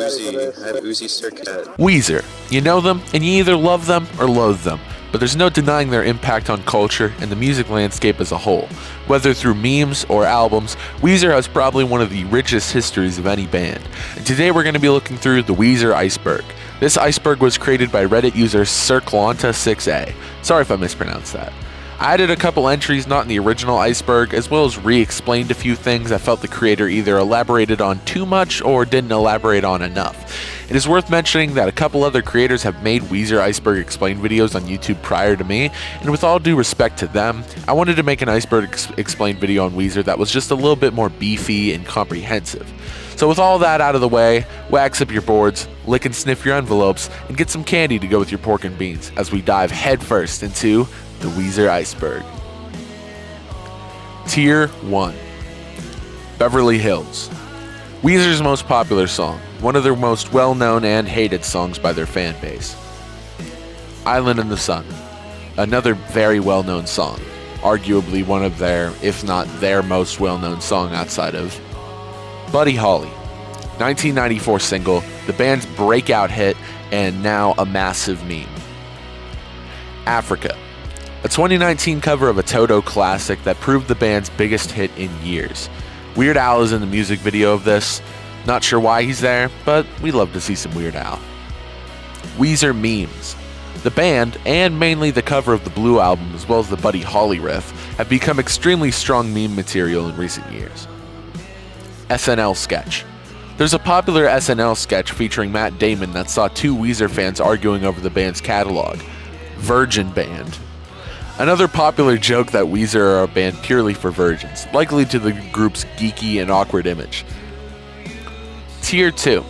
Uzi. I have Uzi Circuit. Weezer. You know them, and you either love them or loathe them, but there's no denying their impact on culture and the music landscape as a whole. Whether through memes or albums, Weezer has probably one of the richest histories of any band. And today we're going to be looking through the Weezer Iceberg. This iceberg was created by Reddit user Circlanta6a. Sorry if I mispronounced that. I added a couple entries not in the original iceberg, as well as re-explained a few things I felt the creator either elaborated on too much or didn't elaborate on enough. It is worth mentioning that a couple other creators have made Weezer Iceberg Explained videos on YouTube prior to me, and with all due respect to them, I wanted to make an Iceberg Explained video on Weezer that was just a little bit more beefy and comprehensive. So with all that out of the way, wax up your boards, lick and sniff your envelopes, and get some candy to go with your pork and beans as we dive headfirst into the Weezer Iceberg. Tier 1. Beverly Hills. Weezer's most popular song, one of their most well-known and hated songs by their fan base. Island in the Sun. Another very well-known song, arguably one of their, if not their most well-known song outside of Buddy Holly. 1994 single, the band's breakout hit, and now a massive meme. Africa. A 2019 cover of a Toto classic that proved the band's biggest hit in years. Weird Al is in the music video of this. Not sure why he's there, but we love to see some Weird Al. Weezer memes. The band, and mainly the cover of the Blue album as well as the Buddy Holly riff, have become extremely strong meme material in recent years. SNL sketch. There's a popular SNL sketch featuring Matt Damon that saw two Weezer fans arguing over the band's catalog. Virgin Band. Another popular joke that Weezer are a band purely for virgins, likely to the group's geeky and awkward image. Tier 2.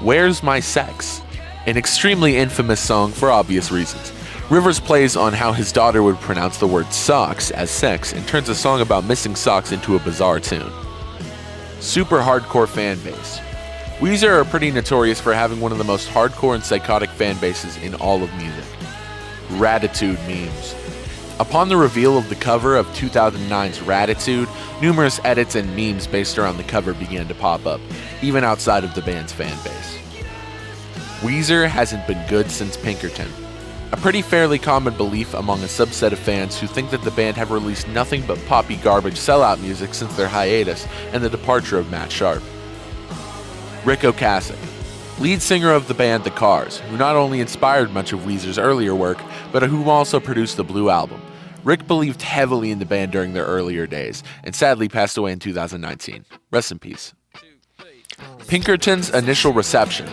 Where's My Sex? An extremely infamous song for obvious reasons. Rivers plays on how his daughter would pronounce the word socks as sex and turns a song about missing socks into a bizarre tune. Super hardcore fan base. Weezer are pretty notorious for having one of the most hardcore and psychotic fan bases in all of music. Ratitude memes. Upon the reveal of the cover of 2009's Ratitude, numerous edits and memes based around the cover began to pop up, even outside of the band's fan base. Weezer hasn't been good since Pinkerton. A pretty fairly common belief among a subset of fans who think that the band have released nothing but poppy garbage sellout music since their hiatus and the departure of Matt Sharp. Rick Ocasek. Lead singer of the band The Cars, who not only inspired much of Weezer's earlier work, but who also produced the Blue album. Rick believed heavily in the band during their earlier days, and sadly passed away in 2019. Rest in peace. Pinkerton's initial reception.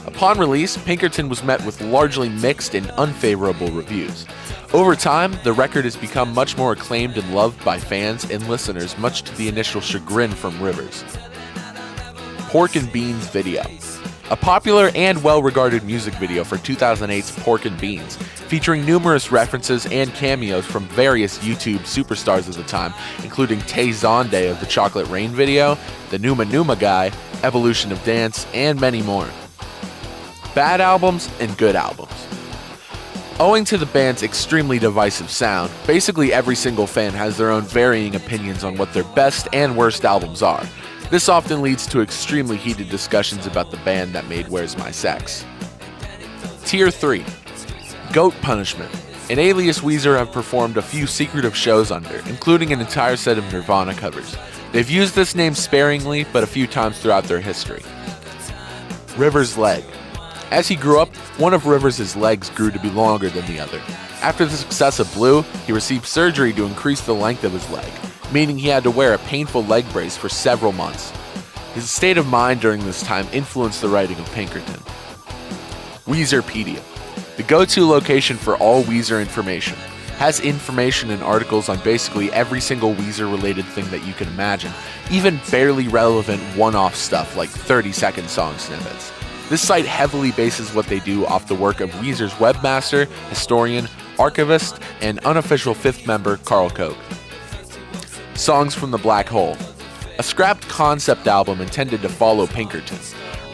Upon release, Pinkerton was met with largely mixed and unfavorable reviews. Over time, the record has become much more acclaimed and loved by fans and listeners, much to the initial chagrin from Rivers. Pork and Beans video. A popular and well-regarded music video for 2008's Pork and Beans, featuring numerous references and cameos from various YouTube superstars of the time, including Tay Zonday of the Chocolate Rain video, the Numa Numa Guy, Evolution of Dance, and many more. Bad albums and good albums. Owing to the band's extremely divisive sound, basically every single fan has their own varying opinions on what their best and worst albums are. This often leads to extremely heated discussions about the band that made Where's My Sex. Tier 3. Goat Punishment. An alias Weezer have performed a few secretive shows under, including an entire set of Nirvana covers. They've used this name sparingly, but a few times throughout their history. Rivers' leg. As he grew up, one of Rivers' legs grew to be longer than the other. After the success of Blue, he received surgery to increase the length of his leg, meaning he had to wear a painful leg brace for several months. His state of mind during this time influenced the writing of Pinkerton. Weezerpedia, the go-to location for all Weezer information, has information and articles on basically every single Weezer-related thing that you can imagine, even barely relevant one-off stuff like 30-second song snippets. This site heavily bases what they do off the work of Weezer's webmaster, historian, archivist, and unofficial fifth member Carl Koch. Songs from the Black Hole, a scrapped concept album intended to follow Pinkerton.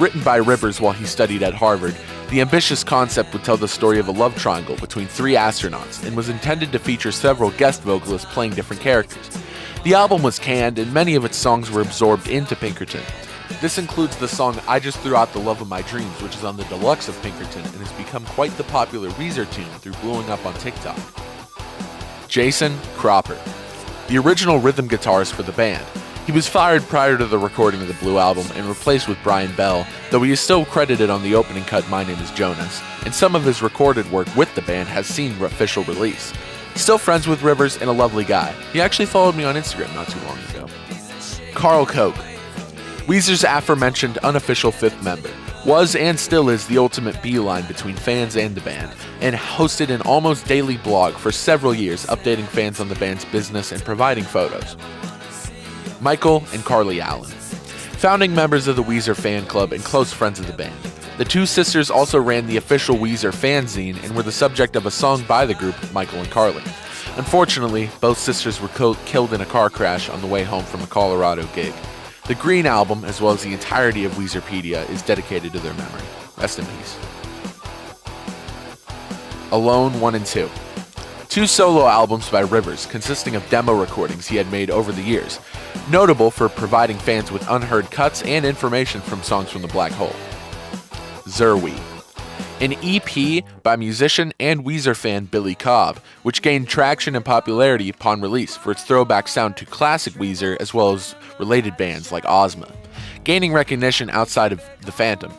Written by Rivers while he studied at Harvard, the ambitious concept would tell the story of a love triangle between three astronauts and was intended to feature several guest vocalists playing different characters. The album was canned and many of its songs were absorbed into Pinkerton. This includes the song I Just Threw Out the Love of My Dreams, which is on the deluxe of Pinkerton and has become quite the popular Weezer tune through blowing up on TikTok. Jason Cropper, the original rhythm guitarist for the band. He was fired prior to the recording of the Blue Album and replaced with Brian Bell, though he is still credited on the opening cut My Name is Jonas, and some of his recorded work with the band has seen official release. Still friends with Rivers and a lovely guy. He actually followed me on Instagram not too long ago. Carl Koch, Weezer's aforementioned unofficial fifth member, was and still is the ultimate beeline between fans and the band, and hosted an almost daily blog for several years updating fans on the band's business and providing photos. Michael and Carly Allen, founding members of the Weezer fan club and close friends of the band. The two sisters also ran the official Weezer fanzine and were the subject of a song by the group, Michael and Carly. Unfortunately, both sisters were killed in a car crash on the way home from a Colorado gig. The Green Album, as well as the entirety of Weezerpedia, is dedicated to their memory. Rest in peace. Alone 1 and 2. Two solo albums by Rivers, consisting of demo recordings he had made over the years, notable for providing fans with unheard cuts and information from songs from the Black Hole. Zerwee, an EP by musician and Weezer fan Billy Cobb, which gained traction and popularity upon release for its throwback sound to classic Weezer as well as related bands like Ozma, gaining recognition outside of The Phantom.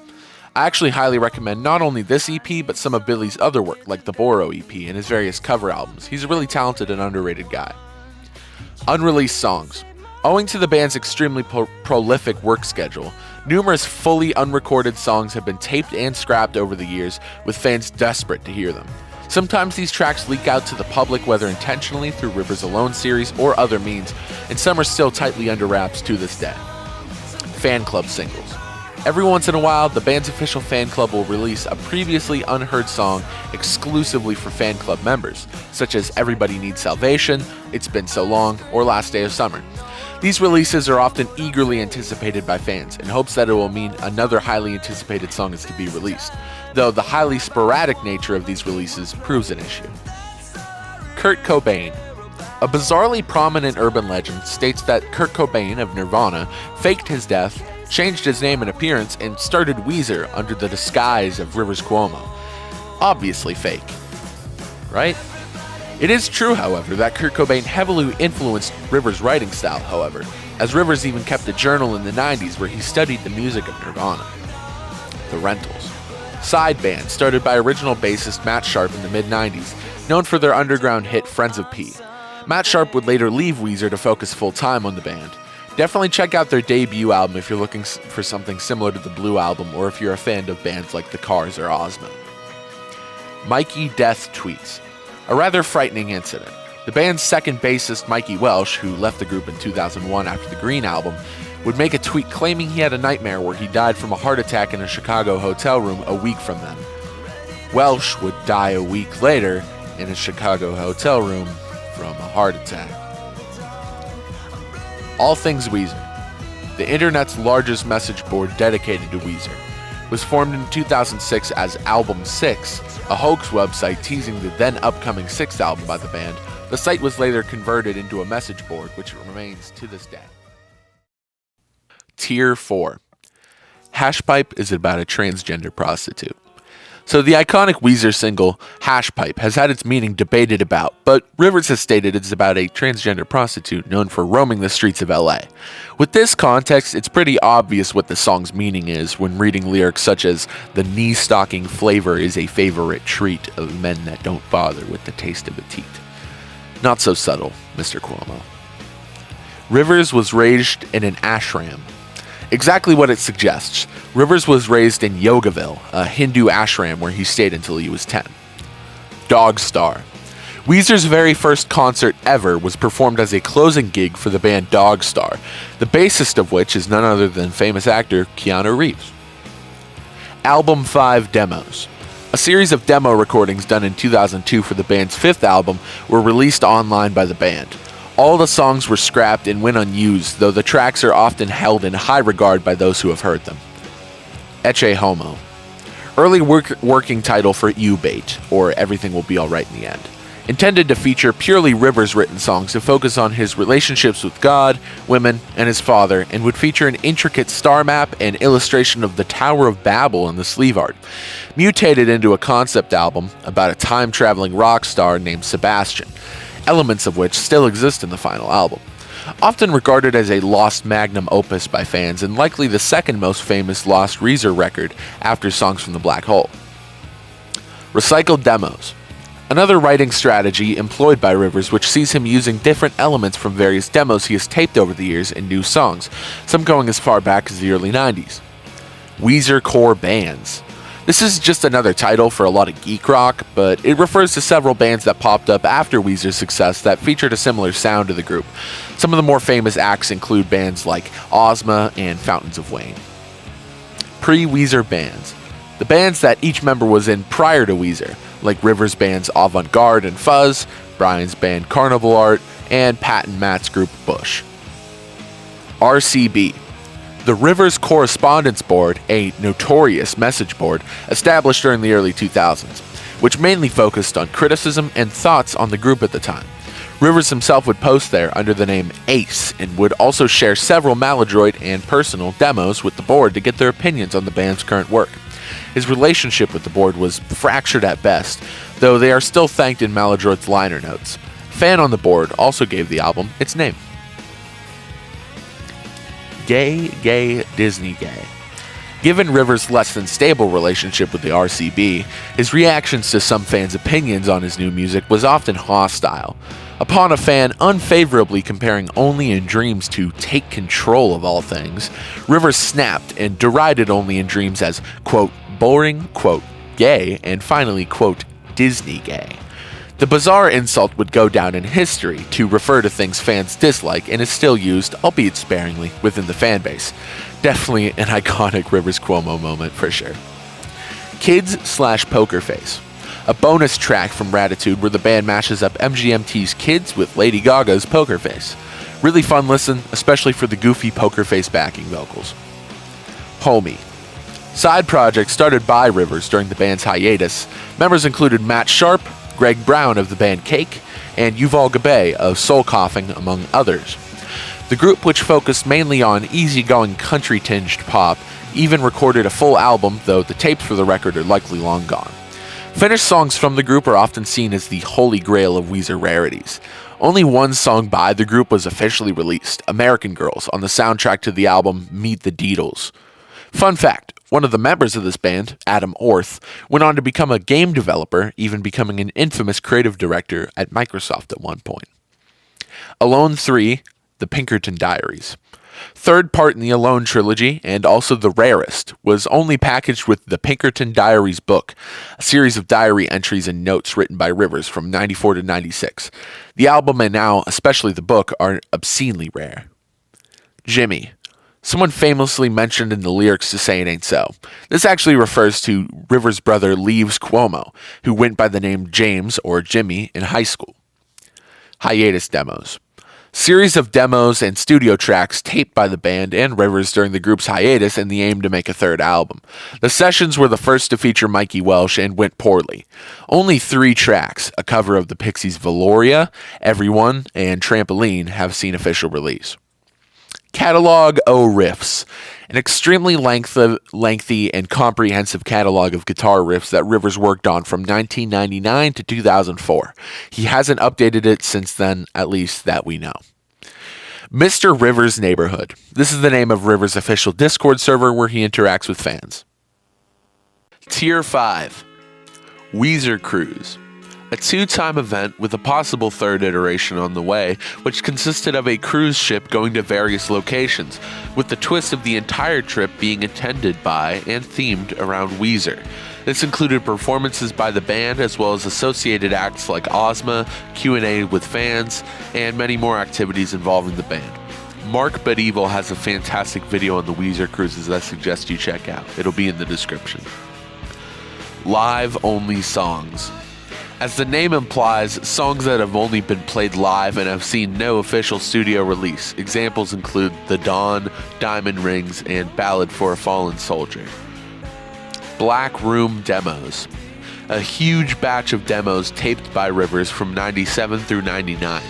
I actually highly recommend not only this EP, but some of Billy's other work, like the Boro EP and his various cover albums. He's a really talented and underrated guy. Unreleased songs. Owing to the band's extremely prolific work schedule, numerous fully unrecorded songs have been taped and scrapped over the years, with fans desperate to hear them. Sometimes these tracks leak out to the public, whether intentionally through Rivers Alone series or other means, and some are still tightly under wraps to this day. Fan club singles. Every once in a while, the band's official fan club will release a previously unheard song exclusively for fan club members, such as Everybody Needs Salvation, It's Been So Long, or Last Day of Summer. These releases are often eagerly anticipated by fans in hopes that it will mean another highly anticipated song is to be released, though the highly sporadic nature of these releases proves an issue. Kurt Cobain. A bizarrely prominent urban legend states that Kurt Cobain of Nirvana faked his death, changed his name and appearance, and started Weezer under the disguise of Rivers Cuomo. Obviously fake, right? It is true, however, that Kurt Cobain heavily influenced Rivers' writing style, however, as Rivers even kept a journal in the 90s where he studied the music of Nirvana. The Rentals. Side band started by original bassist Matt Sharp in the mid-90s, known for their underground hit Friends of P. Matt Sharp would later leave Weezer to focus full-time on the band. Definitely check out their debut album if you're looking for something similar to the Blue Album, or if you're a fan of bands like The Cars or Ozma. Mikey Death tweets. A rather frightening incident. The band's second bassist, Mikey Welsh, who left the group in 2001 after the Green Album, would make a tweet claiming he had a nightmare where he died from a heart attack in a Chicago hotel room a week from then. Welsh would die a week later in a Chicago hotel room from a heart attack. All Things Weezer, the internet's largest message board dedicated to Weezer, was formed in 2006 as Album 6, a hoax website teasing the then upcoming sixth album by the band. The site was later converted into a message board, which remains to this day. Tier 4. Hashpipe is about a transgender prostitute. So the iconic Weezer single, Hashpipe, has had its meaning debated about, but Rivers has stated it's about a transgender prostitute known for roaming the streets of LA. With this context, it's pretty obvious what the song's meaning is when reading lyrics such as, "The knee-stocking flavor is a favorite treat of men that don't bother with the taste of a teat." Not so subtle, Mr. Cuomo. Rivers was raised in an ashram. Exactly what it suggests. Rivers was raised in Yogaville, a Hindu ashram where he stayed until he was 10. Dog Star. Weezer's very first concert ever was performed as a closing gig for the band Dog Star, the bassist of which is none other than famous actor Keanu Reeves. Album 5 Demos. A series of demo recordings done in 2002 for the band's fifth album were released online by the band. All the songs were scrapped and went unused, though the tracks are often held in high regard by those who have heard them. Ecce Homo. Early working title for U-Bait, or Everything Will Be Alright in the End. intended to feature purely Rivers written songs to focus on his relationships with God, women, and his father, and would feature an intricate star map and illustration of the Tower of Babel in the sleeve art, mutated into a concept album about a time-traveling rock star named Sebastian, elements of which still exist in the final album. Often regarded as a lost magnum opus by fans and likely the second most famous lost Weezer record after Songs from the Black Hole. Recycled demos. Another writing strategy employed by Rivers, which sees him using different elements from various demos he has taped over the years in new songs, some going as far back as the early 90s. Weezer Core Bands. This is just another title for a lot of geek rock, but it refers to several bands that popped up after Weezer's success that featured a similar sound to the group. Some of the more famous acts include bands like Ozma and Fountains of Wayne. Pre-Weezer bands. The bands that each member was in prior to Weezer, like Rivers' bands Avant Garde and Fuzz, Brian's band Carnival Art, and Pat and Matt's group Bush. RCB. The Rivers Correspondence Board, a notorious message board established during the early 2000s, which mainly focused on criticism and thoughts on the group at the time. Rivers himself would post there under the name Ace and would also share several Maladroit and personal demos with the board to get their opinions on the band's current work. His relationship with the board was fractured at best, though they are still thanked in Maladroit's liner notes. A fan on the board also gave the album its name. Gay, Disney gay. Given Rivers' less than stable relationship with the RCB, his reactions to some fans' opinions on his new music was often hostile. Upon a fan unfavorably comparing Only in Dreams to Take Control of All Things, Rivers snapped and derided Only in Dreams as, quote, boring, quote, gay, and finally, quote, Disney gay. The bizarre insult would go down in history to refer to things fans dislike and is still used, albeit sparingly, within the fanbase. Definitely an iconic Rivers Cuomo moment for sure. Kids/Poker Face. A bonus track from Ratitude where the band mashes up MGMT's Kids with Lady Gaga's Poker Face. Really fun listen, especially for the goofy Poker Face backing vocals. Homie. Side project started by Rivers during the band's hiatus. Members included Matt Sharp, Greg Brown of the band Cake, and Yuval Gabay of Soul Coughing, among others. The group, which focused mainly on easygoing country-tinged pop, even recorded a full album, though the tapes for the record are likely long gone. Finished songs from the group are often seen as the holy grail of Weezer rarities. Only one song by the group was officially released, American Girls, on the soundtrack to the album Meet the Deedles. Fun fact, one of the members of this band, Adam Orth, went on to become a game developer, even becoming an infamous creative director at Microsoft at one point. Alone 3, The Pinkerton Diaries. Third part in the Alone trilogy, and also the rarest, was only packaged with the Pinkerton Diaries book, a series of diary entries and notes written by Rivers from 94 to 96. The album and now, especially the book, are obscenely rare. Jimmy. Someone famously mentioned in the lyrics to Say It Ain't So. This actually refers to Rivers' brother Leaves Cuomo, who went by the name James or Jimmy in high school. Hiatus demos. Series of demos and studio tracks taped by the band and Rivers during the group's hiatus in the aim to make a third album. The sessions were the first to feature Mikey Welsh and went poorly. Only 3 tracks, a cover of the Pixies' Valoria, Everyone, and Trampoline, have seen official release. Catalog O Riffs, an extremely lengthy and comprehensive catalog of guitar riffs that Rivers worked on from 1999 to 2004. He hasn't updated it since then, at least that we know. Mr. Rivers' Neighborhood. This is the name of Rivers' official Discord server where he interacts with fans. Tier 5. Weezer Cruise. A 2-time event with a possible third iteration on the way, which consisted of a cruise ship going to various locations, with the twist of the entire trip being attended by and themed around Weezer. This included performances by the band as well as associated acts like Ozma, Q&A with fans, and many more activities involving the band. Mark But Evil has a fantastic video on the Weezer cruises that I suggest you check out. It'll be in the description. Live-only songs. As the name implies, songs that have only been played live and have seen no official studio release. Examples include The Dawn, Diamond Rings, and Ballad for a Fallen Soldier. Black Room demos. a huge batch of demos taped by Rivers from 97 through 99,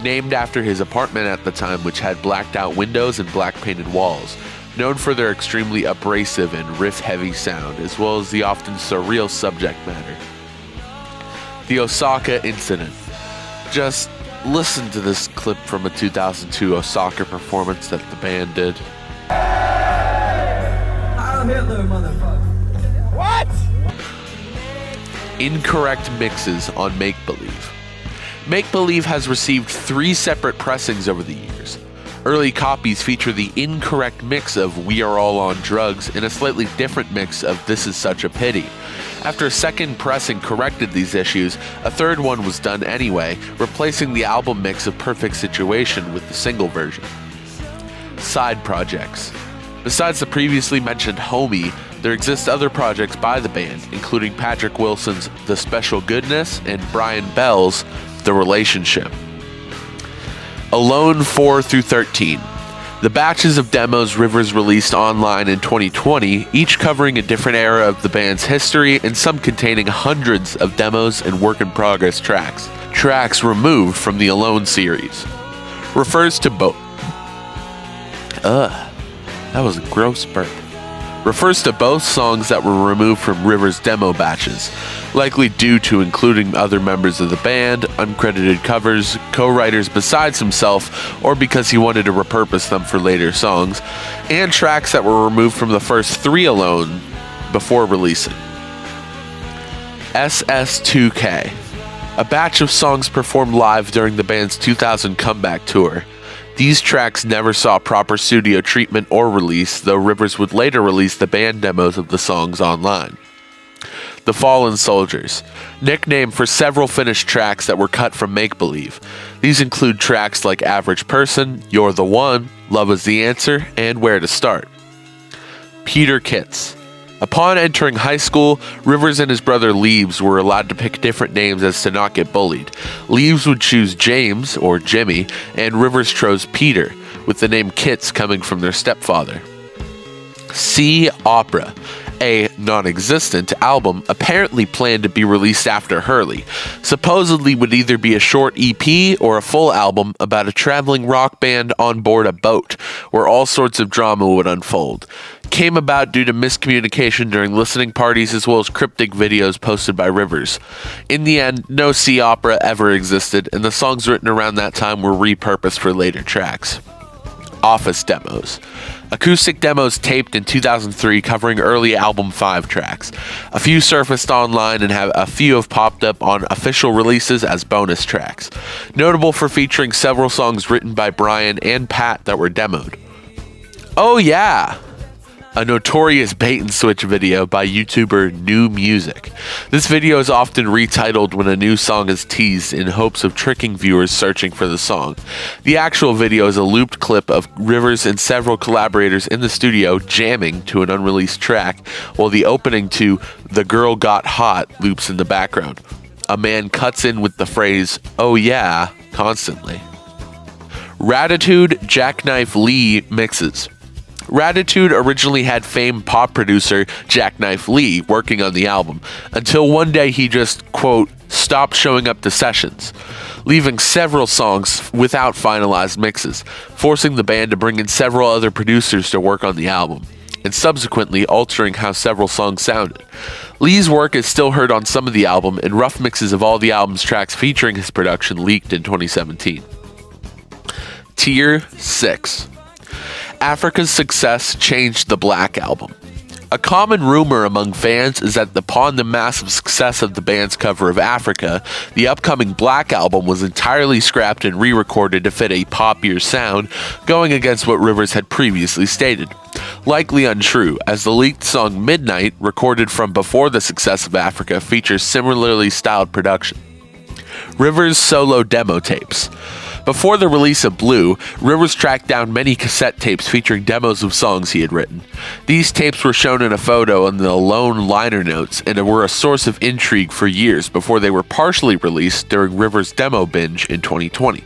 named after his apartment at the time, which had blacked out windows and black painted walls, known for their extremely abrasive and riff-heavy sound, as well as the often surreal subject matter. The Osaka Incident. Just listen to this clip from a 2002 Osaka performance that the band did. Heil Hitler, motherfucker. What? Incorrect mixes on Make Believe. Make Believe has received 3 separate pressings over the years. Early copies feature the incorrect mix of We Are All on Drugs and a slightly different mix of This Is Such a Pity. After a second pressing corrected these issues, a third one was done anyway, replacing the album mix of Perfect Situation with the single version. Side projects. Besides the previously mentioned Homie, there exist other projects by the band, including Patrick Wilson's The Special Goodness and Brian Bell's The Relationship. Alone 4 through 13. The batches of demos Rivers released online in 2020, each covering a different era of the band's history and some containing hundreds of demos and work-in-progress tracks. Tracks removed from the Alone series. Refers to both. That was a gross burp. Refers to both songs that were removed from Rivers' demo batches, likely due to including other members of the band, uncredited covers, co-writers besides himself, or because he wanted to repurpose them for later songs, and tracks that were removed from the first 3 Alone before releasing. SS2K, a batch of songs performed live during the band's 2000 comeback tour. These tracks never saw proper studio treatment or release, though Rivers would later release the band demos of the songs online. The Fallen Soldiers, nickname for several finished tracks that were cut from Make Believe. These include tracks like Average Person, You're the One, Love Is the Answer, and Where to Start. Peter Kitts. Upon entering high school, Rivers and his brother Leaves were allowed to pick different names as to not get bullied. Leaves would choose James, or Jimmy, and Rivers chose Peter, with the name Kitts coming from their stepfather. See Opera, a non-existent album apparently planned to be released after Hurley. Supposedly would either be a short EP or a full album about a traveling rock band on board a boat, where all sorts of drama would unfold. Came about due to miscommunication during listening parties as well as cryptic videos posted by Rivers. In the end, no Sea Opera ever existed, and the songs written around that time were repurposed for later tracks. Office demos. Acoustic demos taped in 2003 covering early album 5 tracks. A few surfaced online and a few have popped up on official releases as bonus tracks. Notable for featuring several songs written by Brian and Pat that were demoed. Oh yeah! A notorious bait-and-switch video by YouTuber New Music. This video is often retitled when a new song is teased in hopes of tricking viewers searching for the song. The actual video is a looped clip of Rivers and several collaborators in the studio jamming to an unreleased track, while the opening to The Girl Got Hot loops in the background. A man cuts in with the phrase, "Oh yeah," constantly. Ratitude Jackknife Lee mixes. Ratitude originally had famed pop producer Jackknife Lee working on the album, until one day he just, quote, stopped showing up to sessions, leaving several songs without finalized mixes, forcing the band to bring in several other producers to work on the album, and subsequently altering how several songs sounded. Lee's work is still heard on some of the album, and rough mixes of all the album's tracks featuring his production leaked in 2017. Tier 6. Africa's success changed the Black Album. A common rumor among fans is that upon the massive success of the band's cover of Africa, the upcoming Black Album was entirely scrapped and re-recorded to fit a poppier sound, going against what Rivers had previously stated. Likely untrue, as the leaked song Midnight, recorded from before the success of Africa, features similarly styled production. Rivers' solo demo tapes. Before the release of Blue, Rivers tracked down many cassette tapes featuring demos of songs he had written. These tapes were shown in a photo in the Alone liner notes and were a source of intrigue for years before they were partially released during Rivers' demo binge in 2020.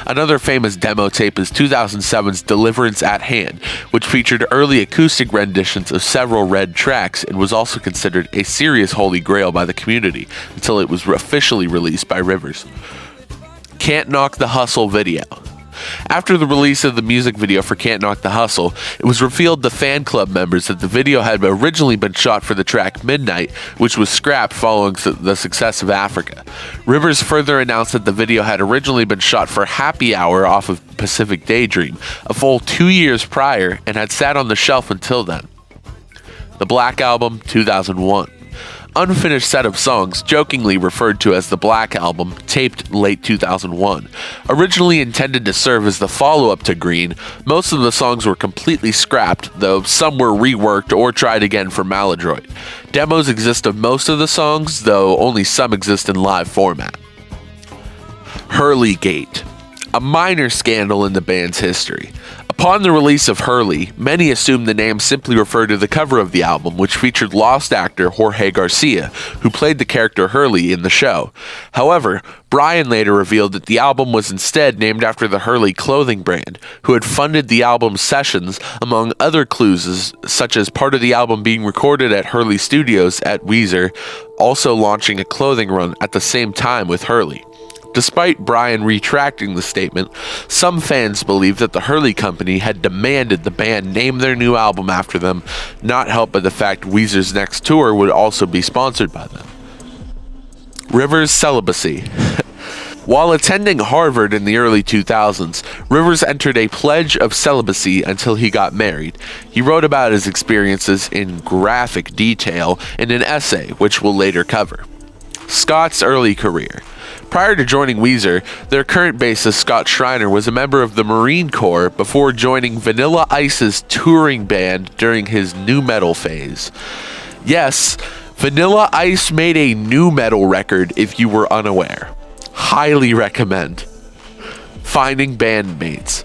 Another famous demo tape is 2007's Deliverance at Hand, which featured early acoustic renditions of several Red tracks and was also considered a serious holy grail by the community until it was officially released by Rivers. Can't Knock the Hustle video. After the release of the music video for Can't Knock the Hustle, it was revealed to fan club members that the video had originally been shot for the track Midnight, which was scrapped following the success of Africa. Rivers further announced that the video had originally been shot for Happy Hour off of Pacific Daydream, a full 2 years prior, and had sat on the shelf until then. The Black Album, 2001. Unfinished set of songs, jokingly referred to as the Black Album, taped late 2001. Originally intended to serve as the follow-up to Green, most of the songs were completely scrapped, though some were reworked or tried again for Maladroit. Demos exist of most of the songs, though only some exist in live format. Hurley Gate. A minor scandal in the band's history. Upon the release of Hurley, many assumed the name simply referred to the cover of the album, which featured lost actor Jorge Garcia, who played the character Hurley in the show. However, Brian later revealed that the album was instead named after the Hurley clothing brand, who had funded the album's sessions, among other clues such as part of the album being recorded at Hurley Studios at Weezer, also launching a clothing run at the same time with Hurley. Despite Brian retracting the statement, some fans believe that the Hurley Company had demanded the band name their new album after them, not helped by the fact Weezer's next tour would also be sponsored by them. Rivers' celibacy. While attending Harvard in the early 2000s, Rivers entered a pledge of celibacy until he got married. He wrote about his experiences in graphic detail in an essay, which we'll later cover. Scott's early career. Prior to joining Weezer, their current bassist Scott Schreiner was a member of the Marine Corps before joining Vanilla Ice's touring band during his nu metal phase. Yes, Vanilla Ice made a nu metal record if you were unaware. Highly recommend. Finding bandmates.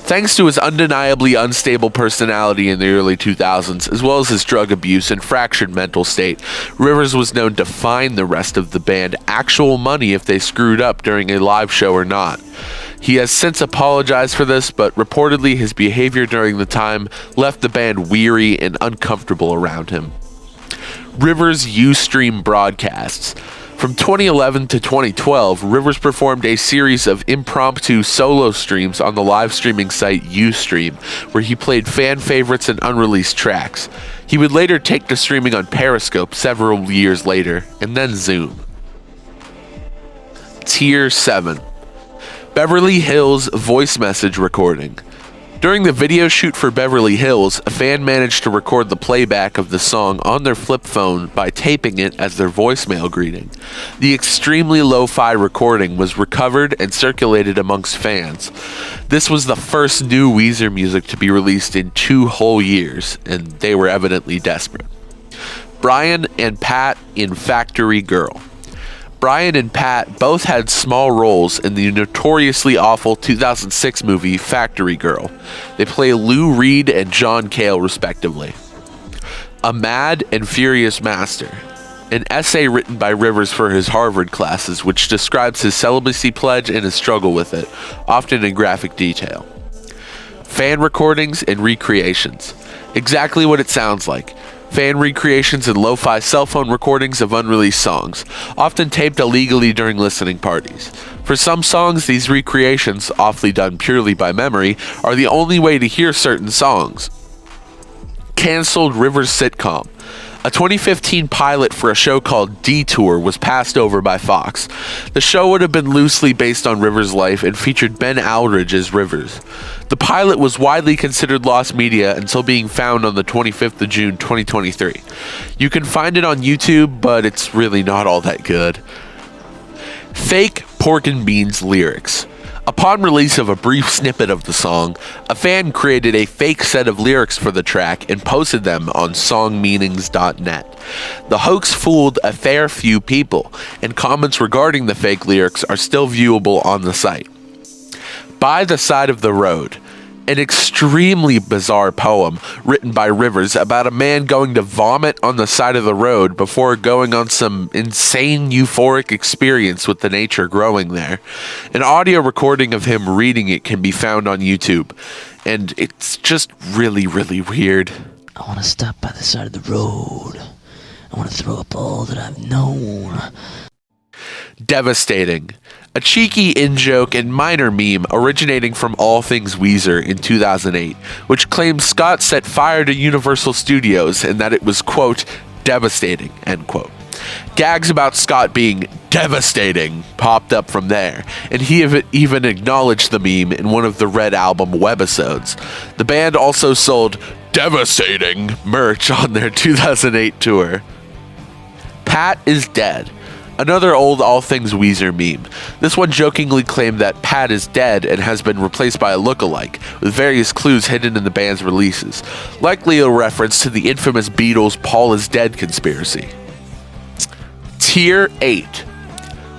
Thanks to his undeniably unstable personality in the early 2000s, as well as his drug abuse and fractured mental state, Rivers was known to fine the rest of the band actual money if they screwed up during a live show or not. He has since apologized for this, but reportedly his behavior during the time left the band weary and uncomfortable around him. Rivers' Ustream broadcasts. From 2011 to 2012, Rivers performed a series of impromptu solo streams on the live streaming site Ustream, where he played fan favorites and unreleased tracks. He would later take to streaming on Periscope several years later, and then Zoom. Tier 7. Beverly Hills voice message recording. During the video shoot for Beverly Hills, a fan managed to record the playback of the song on their flip phone by taping it as their voicemail greeting. The extremely lo-fi recording was recovered and circulated amongst fans. This was the first new Weezer music to be released in 2 whole years, and they were evidently desperate. Brian and Pat in Factory Girl. Brian and Pat both had small roles in the notoriously awful 2006 movie Factory Girl. They play Lou Reed and John Cale, respectively. A Mad and Furious Master. An essay written by Rivers for his Harvard classes, which describes his celibacy pledge and his struggle with it, often in graphic detail. Fan recordings and recreations. Exactly what it sounds like. Fan recreations and lo-fi cell phone recordings of unreleased songs, often taped illegally during listening parties. For some songs, these recreations, awfully done purely by memory, are the only way to hear certain songs. Cancelled Rivers sitcom. A 2015 pilot for a show called Detour was passed over by Fox. The show would have been loosely based on Rivers' life and featured Ben Aldridge as Rivers. The pilot was widely considered lost media until being found on the 25th of June 2023. You can find it on YouTube, but it's really not all that good. Fake Pork and Beans lyrics. Upon release of a brief snippet of the song, a fan created a fake set of lyrics for the track and posted them on songmeanings.net. The hoax fooled a fair few people, and comments regarding the fake lyrics are still viewable on the site. By the Side of the Road, an extremely bizarre poem written by Rivers about a man going to vomit on the side of the road before going on some insane euphoric experience with the nature growing there. An audio recording of him reading it can be found on YouTube, and it's just really, really weird. I want to stop by the side of the road. I want to throw up all that I've known. Devastating. A cheeky in-joke and minor meme originating from All Things Weezer in 2008, which claims Scott set fire to Universal Studios and that it was, quote, devastating, end quote. Gags about Scott being devastating popped up from there, and he even acknowledged the meme in one of the Red Album webisodes. The band also sold devastating merch on their 2008 tour. Pat is dead. Another old All Things Weezer meme. This one jokingly claimed that Pat is dead and has been replaced by a look-alike, with various clues hidden in the band's releases, likely a reference to the infamous Beatles' Paul is Dead conspiracy. Tier 8.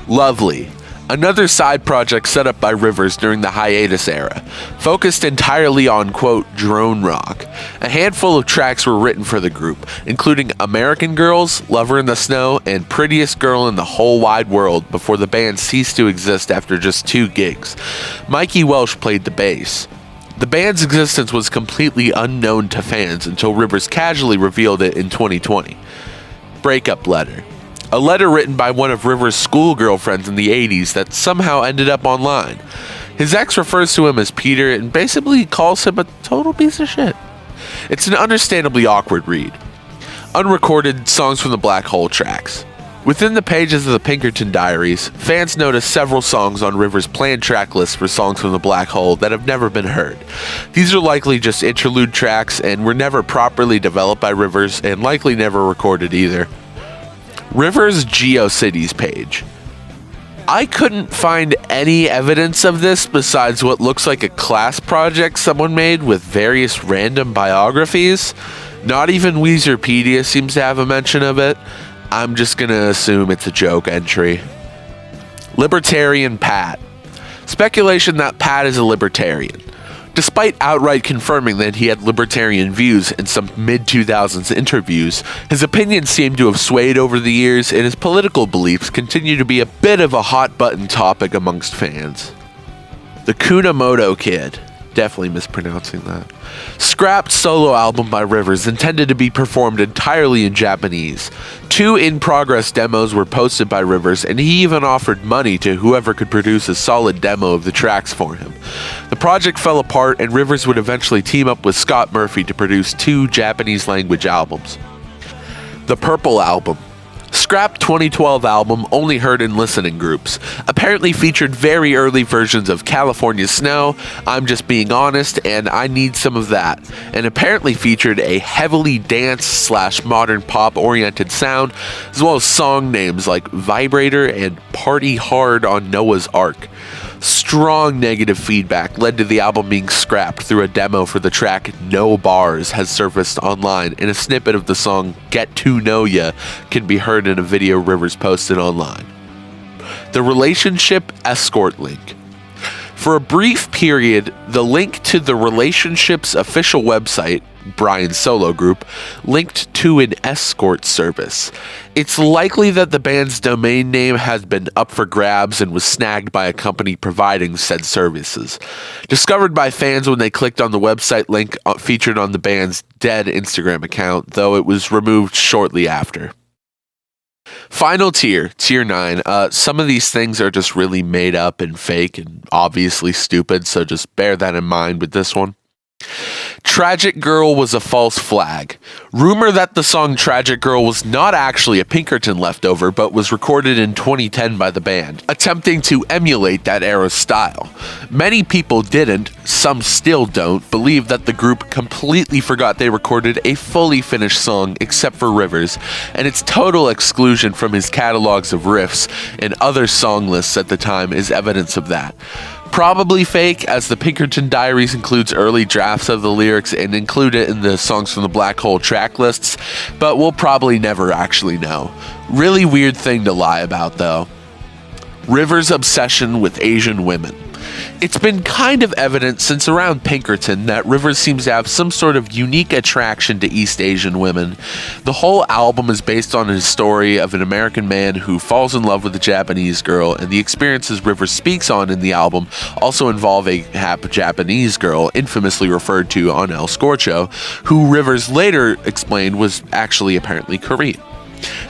Lovely. Another side project set up by Rivers during the hiatus era, focused entirely on, quote, drone rock. A handful of tracks were written for the group, including American Girls, Lover in the Snow, and Prettiest Girl in the Whole Wide World before the band ceased to exist after just 2 gigs. Mikey Welsh played the bass. The band's existence was completely unknown to fans until Rivers casually revealed it in 2020. Breakup letter. A letter written by one of Rivers' school girlfriends in the 80s that somehow ended up online. His ex refers to him as Peter and basically calls him a total piece of shit. It's an understandably awkward read. Unrecorded Songs from the Black Hole tracks. Within the pages of the Pinkerton Diaries, fans noticed several songs on Rivers' planned track list for Songs from the Black Hole that have never been heard. These are likely just interlude tracks and were never properly developed by Rivers and likely never recorded either. Rivers' GeoCities page. I couldn't find any evidence of this besides what looks like a class project someone made with various random biographies. Not even Weezerpedia seems to have a mention of it. I'm just gonna assume it's a joke entry. Libertarian Pat. Speculation that Pat is a libertarian. Despite outright confirming that he had libertarian views in some mid-2000s interviews, his opinions seem to have swayed over the years, and his political beliefs continue to be a bit of a hot-button topic amongst fans. The Kunamoto Kid. Definitely mispronouncing that. Scrapped solo album by Rivers intended to be performed entirely in Japanese. 2 in-progress demos were posted by Rivers, and he even offered money to whoever could produce a solid demo of the tracks for him. The project fell apart, and Rivers would eventually team up with Scott Murphy to produce 2 Japanese-language albums. The Purple Album. Scrapped 2012 album only heard in listening groups. Apparently featured very early versions of California Snow, I'm Just Being Honest, and I Need Some of That. And apparently featured a heavily dance/modern pop oriented sound, as well as song names like Vibrator and Party Hard on Noah's Ark. Strong negative feedback led to the album being scrapped through a demo for the track No Bars has surfaced online, and a snippet of the song Get To Know Ya can be heard in a video Rivers posted online. The Relationship Escort link. For a brief period, the link to the relationship's official website, Brian's solo group, linked to an escort service. It's likely that the band's domain name has been up for grabs and was snagged by a company providing said services. Discovered by fans when they clicked on the website link featured on the band's dead Instagram account, though it was removed shortly after. Final tier, tier 9. Some of these things are just really made up and fake and obviously stupid, so just bear that in mind with this one. Tragic Girl was a false flag. Rumor that the song Tragic Girl was not actually a Pinkerton leftover, but was recorded in 2010 by the band, attempting to emulate that era's style. Many people didn't, some still don't, believe that the group completely forgot they recorded a fully finished song except for Rivers, and its total exclusion from his catalogs of riffs and other song lists at the time is evidence of that. Probably fake, as the Pinkerton Diaries includes early drafts of the lyrics and include it in the Songs from the Black Hole track lists, but we'll probably never actually know. Really weird thing to lie about, though. Rivers' obsession with Asian women. It's been kind of evident since around Pinkerton that Rivers seems to have some sort of unique attraction to East Asian women. The whole album is based on his story of an American man who falls in love with a Japanese girl, and the experiences Rivers speaks on in the album also involve a Japanese girl, infamously referred to on El Scorcho, who Rivers later explained was actually apparently Korean.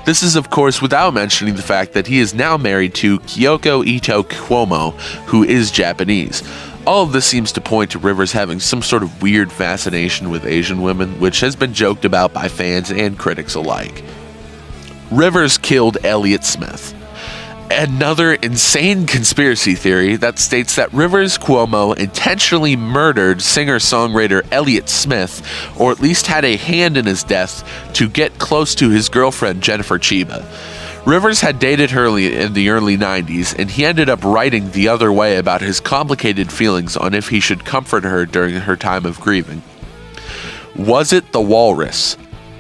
This is, of course, without mentioning the fact that he is now married to Kyoko Ito Cuomo, who is Japanese. All of this seems to point to Rivers having some sort of weird fascination with Asian women, which has been joked about by fans and critics alike. Rivers killed Elliott Smith. Another insane conspiracy theory that states that Rivers Cuomo intentionally murdered singer-songwriter Elliott Smith, or at least had a hand in his death, to get close to his girlfriend Jennifer Chiba. Rivers had dated her in the early 90s, and he ended up writing the other way about his complicated feelings on if he should comfort her during her time of grieving. Was it the Walrus?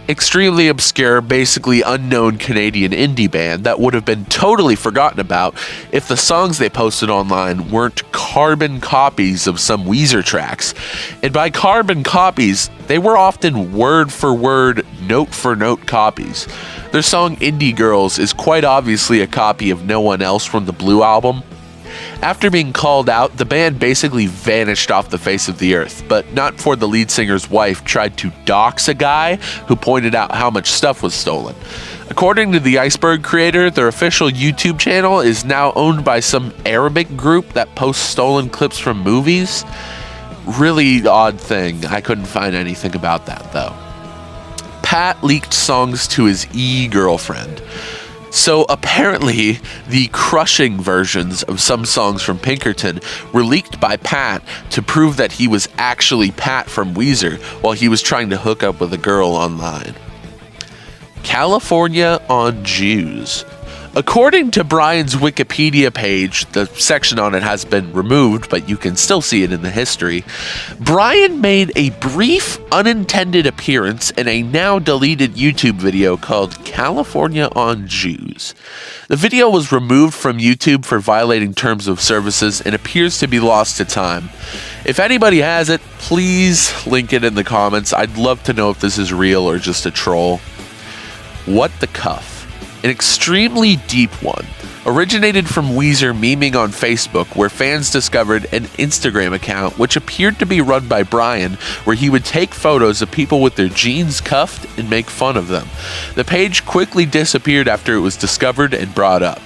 Extremely obscure, basically unknown Canadian indie band that would have been totally forgotten about if the songs they posted online weren't carbon copies of some Weezer tracks. And by carbon copies, they were often word for word, note for note copies. Their song Indie Girls is quite obviously a copy of No One Else from the Blue album. After being called out, the band basically vanished off the face of the earth, but not before the lead singer's wife tried to dox a guy who pointed out how much stuff was stolen. According to the Iceberg creator, their official YouTube channel is now owned by some Arabic group that posts stolen clips from movies. Really odd thing. I couldn't find anything about that, though. Pat leaked songs to his girlfriend. So apparently, the crushing versions of some songs from Pinkerton were leaked by Pat to prove that he was actually Pat from Weezer while he was trying to hook up with a girl online. California on Jews. According to Brian's Wikipedia page, the section on it has been removed, but you can still see it in the history. Brian made a brief, unintended appearance in a now deleted YouTube video called California on Jews. The video was removed from YouTube for violating terms of services and appears to be lost to time. If anybody has it, please link it in the comments. I'd love to know if this is real or just a troll. What the Cuff? An extremely deep one, originated from Weezer memeing on Facebook, where fans discovered an Instagram account which appeared to be run by Brian, where he would take photos of people with their jeans cuffed and make fun of them. The page quickly disappeared after it was discovered and brought up.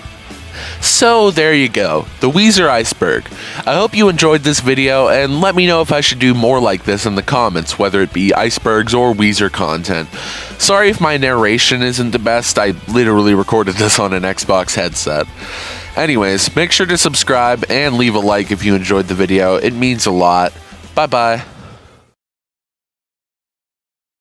So there you go, the Weezer Iceberg. I hope you enjoyed this video, and let me know if I should do more like this in the comments, whether it be icebergs or Weezer content. Sorry if my narration isn't the best, I literally recorded this on an Xbox headset. Anyways, make sure to subscribe and leave a like if you enjoyed the video, it means a lot. Bye bye.